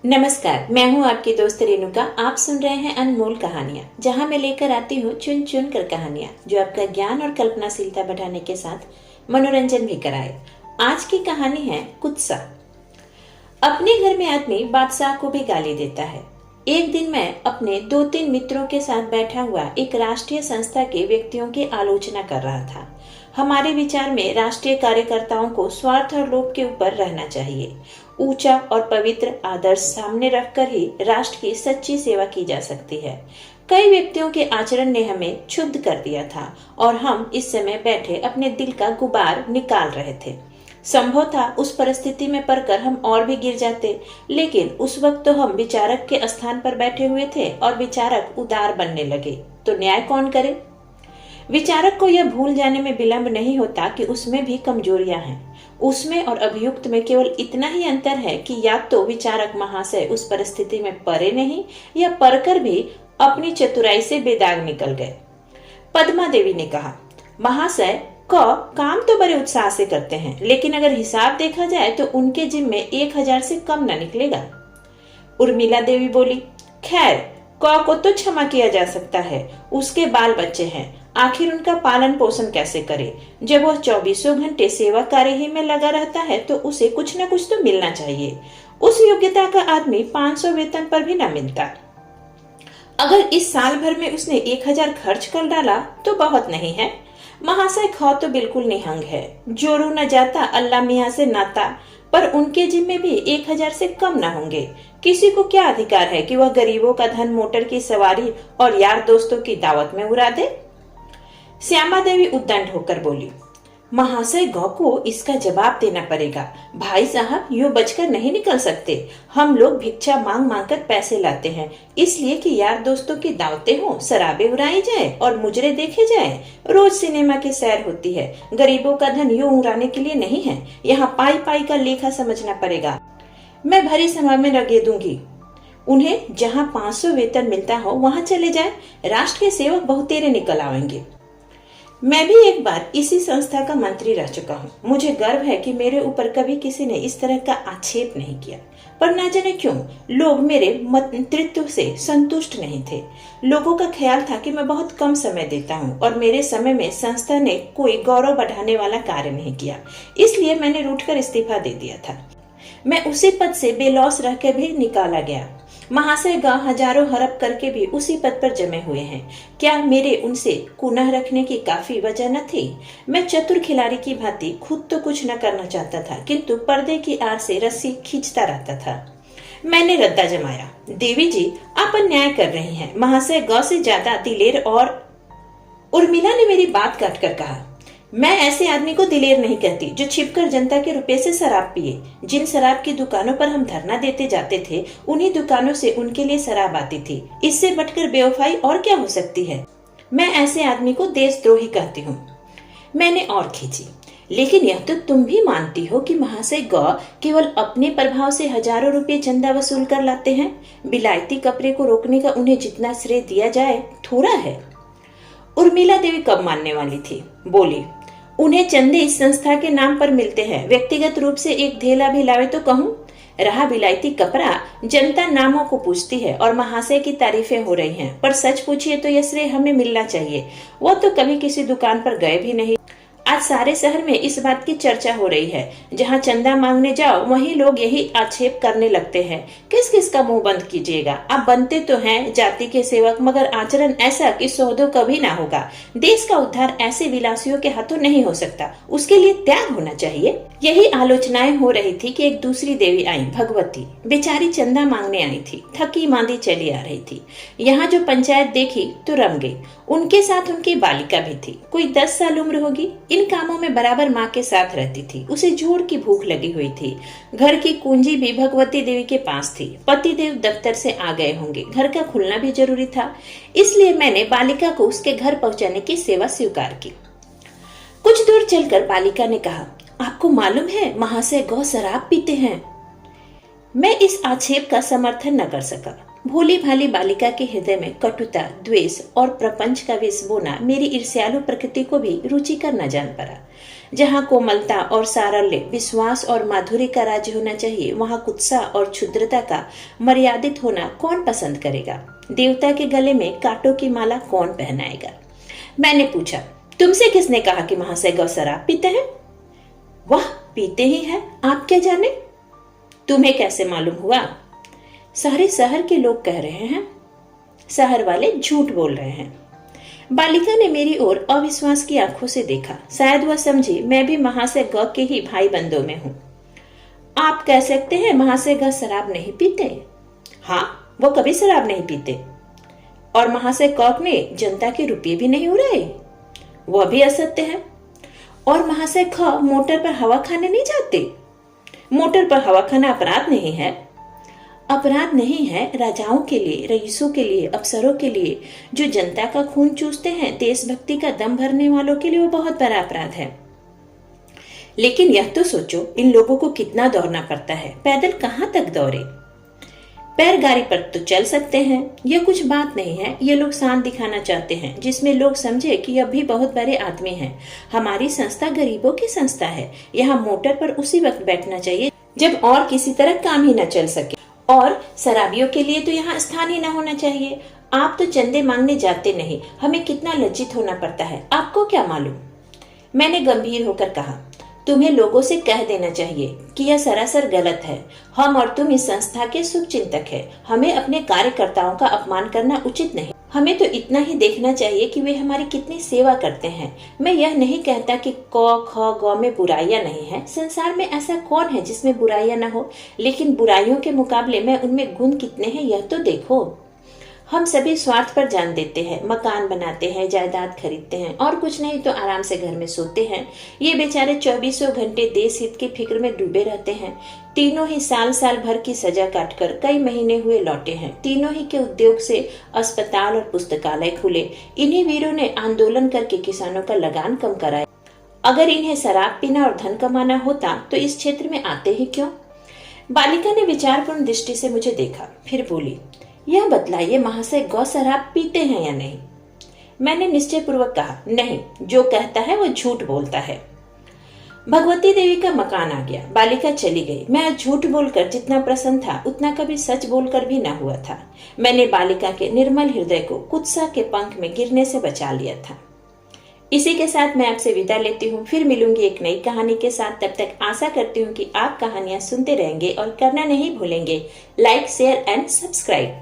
नमस्कार, मैं हूं आपकी दोस्त रेणुका। आप सुन रहे हैं अनमोल कहानियां, जहां मैं लेकर आती हूं चुन चुन कर कहानियां जो आपका ज्ञान और कल्पनाशीलता बढ़ाने के साथ मनोरंजन भी कराए। आज की कहानी है कुत्सा। अपने घर में आदमी बादशाह को भी गाली देता है। एक दिन मैं अपने 2-3 मित्रों के साथ बैठा हुआ एक राष्ट्रीय संस्था के व्यक्तियों की आलोचना कर रहा था। हमारे विचार में राष्ट्रीय कार्यकर्ताओं को स्वार्थ और लोभ के ऊपर रहना चाहिए। ऊंचा और पवित्र आदर्श सामने रखकर ही राष्ट्र की सच्ची सेवा की जा सकती है। कई व्यक्तियों के आचरण ने हमें क्षुब्ध कर दिया था और हम इस समय बैठे अपने दिल का गुबार निकाल रहे थे। संभव था उस परिस्थिति में पड़कर हम और भी गिर जाते, लेकिन उस वक्त तो हम विचारक के स्थान पर बैठे हुए थे और विचारक उदार बनने लगे, तो न्याय कौन करे। विचारक को यह भूल जाने में विलंब नहीं होता कि उसमें भी कमजोरियां हैं। उसमें और अभियुक्त में केवल इतना ही अंतर है कि या तो विचारक महाशय उस परिस्थिति में पड़े नहीं या पढ़कर भी अपनी चतुराई से बेदाग निकल गए। पद्मा देवी ने कहा, महाशय काम तो बड़े उत्साह से करते हैं, लेकिन अगर हिसाब देखा जाए तो उनके जिम में 1000 से कम न निकलेगा। उर्मिला देवी बोली, खैर को तो क्षमा किया जा सकता है, उसके बाल बच्चे हैं, आखिर उनका पालन पोषण कैसे करे। जब वह 24 घंटे सेवा कार्य ही में लगा रहता है तो उसे कुछ न कुछ तो मिलना चाहिए। उस योग्यता का आदमी 500 वेतन पर भी न मिलता। अगर इस साल भर में उसने 1000 खर्च कर डाला तो बहुत नहीं है। महाशय खौ तो बिल्कुल निहंग है, जोरू न जाता अल्लाह मियाँ से नाता, पर उनके जिम्मे भी 1000 से कम न होंगे। किसी को क्या अधिकार है कि वह गरीबों का धन मोटर की सवारी और यार दोस्तों की दावत में उड़ा दे। श्यामा देवी उद्दंड होकर बोली, महाशय गौ को इसका जवाब देना पड़ेगा। भाई साहब यूं बचकर नहीं निकल सकते। हम लोग भिक्षा मांग मांग कर पैसे लाते हैं, इसलिए कि यार दोस्तों की दावतें हो, शराबे उड़ाई जाए और मुजरे देखे जाए। रोज सिनेमा की सैर होती है। गरीबों का धन यूं उड़ाने के लिए नहीं है। यहाँ पाई पाई का लेखा समझना पड़ेगा। मैं भरी सभा में रगे दूंगी। उन्हें जहाँ 500 वेतन मिलता हो वहाँ चले जाए। राष्ट्र के सेवक बहुतेरे निकल आएंगे। मैं भी एक बार इसी संस्था का मंत्री रह चुका हूँ। मुझे गर्व है कि मेरे ऊपर कभी किसी ने इस तरह का आक्षेप नहीं किया, पर न जाने क्यों लोग मेरे मंत्रित्व से संतुष्ट नहीं थे। लोगों का ख्याल था कि मैं बहुत कम समय देता हूँ और मेरे समय में संस्था ने कोई गौरव बढ़ाने वाला कार्य नहीं किया, इसलिए मैंने रूठकर इस्तीफा दे दिया था। मैं उसी पद से बेलौस रह के भी निकाला गया। महाशय गांव हजारों हड़प करके भी उसी पद पर जमे हुए हैं। क्या मेरे उनसे कुनह रखने की काफी वजह न थी? मैं चतुर खिलाड़ी की भांति खुद तो कुछ न करना चाहता था, किंतु पर्दे की आड़ से रस्सी खींचता रहता था। मैंने रद्दा जमाया, देवी जी आप अन्याय कर रही हैं। महाशय गौ से ज्यादा दिलेर और उर्मिला ने मेरी बात काट कर कहा, मैं ऐसे आदमी को दिलेर नहीं कहती जो छिपकर जनता के रुपए से शराब पिए। जिन शराब की दुकानों पर हम धरना देते जाते थे, उन्हीं दुकानों से उनके लिए शराब आती थी। इससे बढ़कर बेवफाई और क्या हो सकती है। मैं ऐसे आदमी को देशद्रोही कहती हूँ। मैंने और खींची, लेकिन यह तो तुम भी मानती हो कि महाशय गौ केवल अपने प्रभाव से हजारों रुपए चंदा वसूल कर लाते हैं। बिलायती कपड़े को रोकने का उन्हें जितना श्रेय दिया जाए थोड़ा है। उर्मिला देवी कब मानने वाली थी, बोली, उन्हें चंदे इस संस्था के नाम पर मिलते हैं। व्यक्तिगत रूप से एक धेला भी लावे तो कहूँ। रहा बिलायती कपड़ा, जनता नामों को पूछती है और महाशय की तारीफें हो रही हैं, पर सच पूछिए तो यह श्रेय हमें मिलना चाहिए। वो तो कभी किसी दुकान पर गए भी नहीं। आज सारे शहर में इस बात की चर्चा हो रही है। जहाँ चंदा मांगने जाओ वहीं लोग यही आक्षेप करने लगते हैं। किस किस का मुंह बंद कीजिएगा। आप बनते तो हैं जाति के सेवक, मगर आचरण ऐसा कि सौदों कभी ना होगा। देश का उद्धार ऐसे विलासियों के हाथों नहीं हो सकता, उसके लिए त्याग होना चाहिए। यही आलोचनाएं हो रही थी कि एक दूसरी देवी आई, भगवती। बेचारी चंदा मांगने आई थी, थकी मांदी चली आ रही थी। यहाँ जो पंचायत देखी तो रम गई। उनके साथ उनकी बालिका भी थी, कोई 10 साल उम्र होगी। इन कामों में बराबर माँ के साथ रहती थी। उसे जोर की भूख लगी हुई थी। घर की कुंजी भी भगवती देवी के पास थी। पति देव दफ्तर से आ गए होंगे, घर का खुलना भी जरूरी था, इसलिए मैंने बालिका को उसके घर पहुंचाने की सेवा स्वीकार की। कुछ दूर चलकर बालिका ने कहा, आपको मालूम है महाशय गौ शराब पीते हैं। मैं इस आक्षेप का समर्थन न कर सका। भोली भाली बालिका के हृदय में कटुता, द्वेष और प्रपंच का विष बोना मेरी ईर्ष्यालु प्रकृति को भी रुचिकर न जान पड़ा। जहाँ कोमलता और सारल्य, विश्वास और माधुर्य का राज्य होना चाहिए, वहाँ कुत्सा और क्षुद्रता का मर्यादित होना कौन पसंद करेगा? देवता के गले में कांटों की माला कौन पहनाएगा? मैंने पूछा, तुमसे किसने कहा कि महाशय गौ शराब पीते हैं? वाह, पीते ही हैं, आप क्या जाने? तुम्हें कैसे मालूम हुआ? सारे शहर के लोग कह रहे हैं। शहर वाले झूठ बोल रहे हैं। बालिका ने मेरी ओर अविश्वास की आंखों से देखा। शायद वह समझी मैं भी महाशय ग के ही भाई बंदों में हूँ। आप कह सकते हैं महाशय ग शराब नहीं पीते? हाँ, वो कभी शराब नहीं पीते। और महाशय कौक ने जनता के रुपये भी नहीं उड़ाए? वह भी असत्य है। और महाशय ख मोटर पर हवा खाने नहीं जाते? मोटर पर हवा खाना अपराध नहीं है। अपराध नहीं है राजाओं के लिए, रईसों के लिए, अफसरों के लिए, जो जनता का खून चूसते हैं, देशभक्ति का दम भरने वालों के लिए वो बहुत बड़ा अपराध है। लेकिन यह तो सोचो, इन लोगों को कितना दौड़ना पड़ता है। पैदल कहाँ तक दौड़े? पैर गाड़ी पर तो चल सकते हैं। यह कुछ बात नहीं है। ये लोग शान दिखाना चाहते हैं, जिसमें लोग समझे कि अब भी बहुत बड़े आदमी हैं। हमारी संस्था गरीबों की संस्था है। यहाँ मोटर पर उसी वक्त बैठना चाहिए जब और किसी तरह काम ही न चल सके। और शराबियों के लिए तो यहाँ स्थान ही न होना चाहिए। आप तो चंदे मांगने जाते नहीं। हमें कितना लज्जित होना पड़ता है, आपको क्या मालूम? मैंने गंभीर होकर कहा, तुम्हें लोगों से कह देना चाहिए कि यह सरासर गलत है। हम और तुम इस संस्था के शुभ चिंतक हैं। हमें अपने कार्यकर्ताओं का अपमान करना उचित नहीं। हमें तो इतना ही देखना चाहिए कि वे हमारी कितनी सेवा करते हैं। मैं यह नहीं कहता कि क ख ग में बुराइयां नहीं है। संसार में ऐसा कौन है जिसमें बुराइयां न हो, लेकिन बुराइयों के मुकाबले में उनमें गुण कितने हैं यह तो देखो। हम सभी स्वार्थ पर जान देते हैं, मकान बनाते हैं, जायदाद खरीदते हैं, और कुछ नहीं तो आराम से घर में सोते हैं। ये बेचारे 24 घंटे देश हित की फिक्र में डूबे रहते हैं। तीनों ही साल साल भर की सजा काटकर कई महीने हुए लौटे हैं। तीनों ही के उद्योग से अस्पताल और पुस्तकालय खुले। इन्हीं वीरों ने आंदोलन करके किसानों का लगान कम कराया। अगर इन्हें शराब पीना और धन कमाना होता तो इस क्षेत्र में आते ही क्यों? बालिका ने विचारपूर्ण दृष्टि से मुझे देखा, फिर बोली, यह बतलाइए महाशय गौ शराब पीते हैं या नहीं? मैंने निश्चय पूर्वक कहा, नहीं, जो कहता है वो झूठ बोलता है। भगवती देवी का मकान आ गया। बालिका चली गई। मैं आज झूठ बोलकर जितना प्रसन्न था उतना कभी सच बोलकर भी न हुआ था। मैंने बालिका के निर्मल हृदय को कुत्सा के पंख में गिरने से बचा लिया था। इसी के साथ मैं आपसे विदा लेती हूँ। फिर मिलूंगी एक नई कहानी के साथ। तब तक आशा करती हूँ कि आप कहानियां सुनते रहेंगे और करना नहीं भूलेंगे लाइक, शेयर एंड सब्सक्राइब।